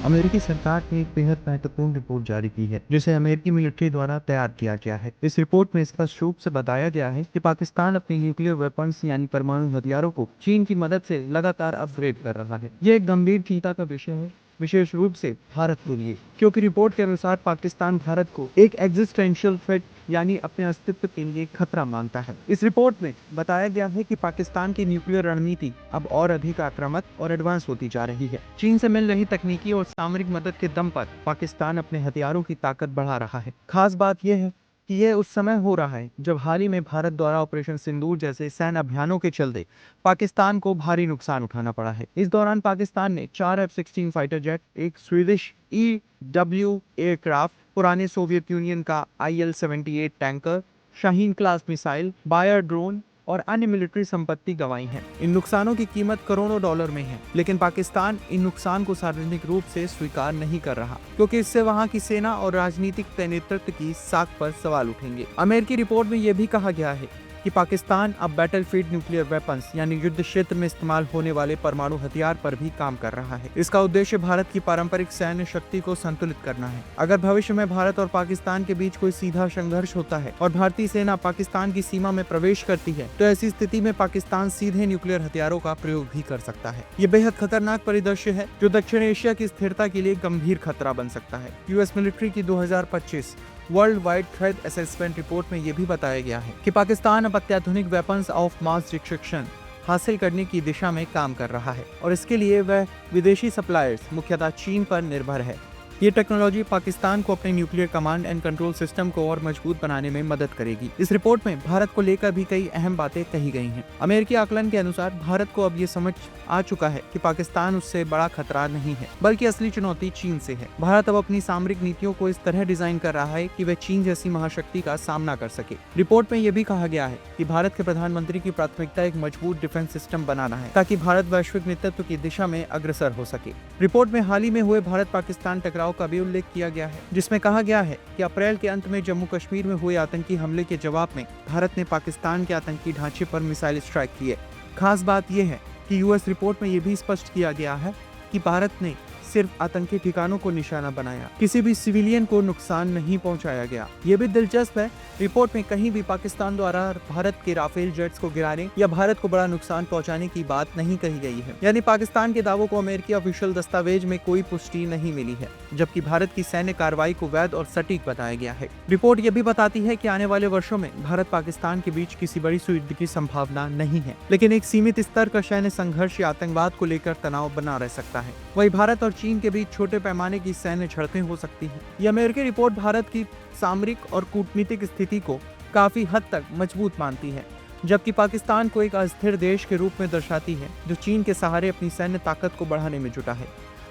अमेरिकी सरकार ने एक बेहद महत्वपूर्ण रिपोर्ट जारी की है जिसे अमेरिकी मिलिट्री द्वारा तैयार किया गया है। इस रिपोर्ट में स्पष्ट रूप से बताया गया है कि पाकिस्तान अपने न्यूक्लियर वेपन्स यानी परमाणु हथियारों को चीन की मदद से लगातार अपग्रेड कर रहा है। यह एक गंभीर चिंता का विषय है, विशेष रूप से भारत के लिए, क्योंकि रिपोर्ट के अनुसार पाकिस्तान भारत को एक एग्जिस्टेंशियल थ्रेट यानी अपने अस्तित्व के लिए खतरा मानता है। इस रिपोर्ट में बताया गया है कि पाकिस्तान की न्यूक्लियर रणनीति अब और अधिक आक्रामक और एडवांस होती जा रही है। चीन से मिल रही तकनीकी और सामरिक मदद के दम पर पाकिस्तान अपने हथियारों की ताकत बढ़ा रहा है। खास बात यह है कि यह उस समय हो रहा है जब हाल ही में भारत द्वारा ऑपरेशन सिंदूर जैसे सैन्य अभियानों के चलते पाकिस्तान को भारी नुकसान उठाना पड़ा है। इस दौरान पाकिस्तान ने 4 F-16 फाइटर जेट, एक स्वीडिश EW एयरक्राफ्ट, पुराने सोवियत यूनियन का IL-78 tanker, Shaheen class missile, बायर ड्रोन और अन्य मिलिट्री संपत्ति गंवाई है। इन नुकसानों की कीमत करोड़ों डॉलर में है, लेकिन पाकिस्तान इन नुकसान को सार्वजनिक रूप से स्वीकार नहीं कर रहा, क्योंकि इससे वहां की सेना और राजनीतिक नेतृत्व की साख पर सवाल उठेंगे। अमेरिकी रिपोर्ट में यह भी कहा गया है कि पाकिस्तान अब बैटलफील्ड न्यूक्लियर वेपन्स यानी युद्ध क्षेत्र में इस्तेमाल होने वाले परमाणु हथियार पर भी काम कर रहा है। इसका उद्देश्य भारत की पारंपरिक सैन्य शक्ति को संतुलित करना है। अगर भविष्य में भारत और पाकिस्तान के बीच कोई सीधा संघर्ष होता है और भारतीय सेना पाकिस्तान की सीमा में प्रवेश करती है, तो ऐसी स्थिति में पाकिस्तान सीधे न्यूक्लियर हथियारों का प्रयोग भी कर सकता है। ये बेहद खतरनाक परिदृश्य है जो दक्षिण एशिया की स्थिरता के लिए गंभीर खतरा बन सकता है। यूएस मिलिट्री की 2025 world wide threat assessment report में यह भी बताया गया है कि पाकिस्तान अब अत्याधुनिक वेपन्स ऑफ मास डिस्ट्रक्शन हासिल करने की दिशा में काम कर रहा है और इसके लिए वह विदेशी सप्लायर्स मुख्यतः चीन पर निर्भर है। ये टेक्नोलॉजी पाकिस्तान को अपने nuclear command and control system को और मजबूत बनाने में मदद करेगी। इस रिपोर्ट में भारत को लेकर भी कई अहम बातें कही गई हैं। अमेरिकी आकलन के अनुसार भारत को अब ये समझ आ चुका है कि पाकिस्तान उससे बड़ा खतरा नहीं है, बल्कि असली चुनौती चीन से है। भारत अब अपनी सामरिक नीतियों को इस तरह डिजाइन कर रहा है कि वह चीन जैसी महाशक्ति का सामना कर सके। रिपोर्ट में यह भी कहा गया है कि भारत के प्रधानमंत्री की प्राथमिकता एक मजबूत डिफेंस सिस्टम बनाना है, ताकि भारत वैश्विक नेतृत्व की दिशा में अग्रसर हो सके। रिपोर्ट में हाल ही में हुए भारत पाकिस्तान टकराव का भी उल्लेख किया गया है, जिसमें कहा गया है कि अप्रैल के अंत में जम्मू कश्मीर में हुए आतंकी हमले के जवाब में भारत ने पाकिस्तान के आतंकी ढांचे पर मिसाइल स्ट्राइक किए। खास बात यह है कि यूएस रिपोर्ट में यह भी स्पष्ट किया गया है कि भारत ने सिर्फ आतंकी ठिकानों को निशाना बनाया, किसी भी सिविलियन को नुकसान नहीं पहुंचाया गया। ये भी दिलचस्प है, रिपोर्ट में कहीं भी पाकिस्तान द्वारा भारत के राफेल जेट्स को गिराने या भारत को बड़ा नुकसान पहुंचाने की बात नहीं कही गई है। यानी पाकिस्तान के दावों को अमेरिकी ऑफिशियल दस्तावेज में कोई पुष्टि नहीं मिली है, जबकि भारत की सैन्य कार्रवाई को वैध और सटीक बताया गया है। रिपोर्ट ये भी बताती है कि आने वाले वर्षों में भारत पाकिस्तान के बीच किसी बड़ी युद्ध की संभावना नहीं है, लेकिन एक सीमित स्तर का सैन्य संघर्ष या आतंकवाद को लेकर तनाव बना रह सकता है। वही भारत और चीन के बीच छोटे पैमाने की सैन्य झड़पें हो सकती हैं। यह अमेरिकी रिपोर्ट भारत की सामरिक और कूटनीतिक स्थिति को काफी हद तक मजबूत मानती है, जबकि पाकिस्तान को एक अस्थिर देश के रूप में दर्शाती है जो चीन के सहारे अपनी सैन्य ताकत को बढ़ाने में जुटा है।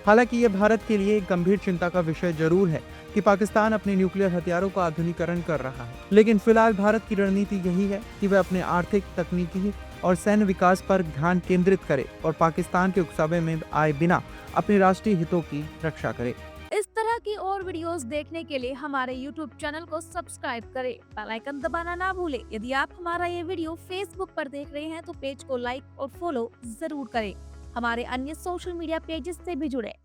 हालांकि यह भारत के लिए एक गंभीर चिंता का विषय जरूर है कि पाकिस्तान अपने न्यूक्लियर हथियारों का आधुनिकीकरण कर रहा है, लेकिन फिलहाल भारत की रणनीति यही है कि वह अपने आर्थिक, तकनीकी और सैन्य विकास पर ध्यान केंद्रित करे और पाकिस्तान के उकसावे में आए बिना अपने राष्ट्रीय हितों की रक्षा करे। इस तरह की और वीडियोस देखने के लिए हमारे YouTube चैनल को सब्सक्राइब करें, बेल आइकन दबाना ना भूलें। यदि आप हमारा ये वीडियो Facebook पर देख रहे हैं तो पेज को लाइक और फॉलो जरूर करें। हमारे अन्य सोशल मीडिया पेजेस से भी जुड़े।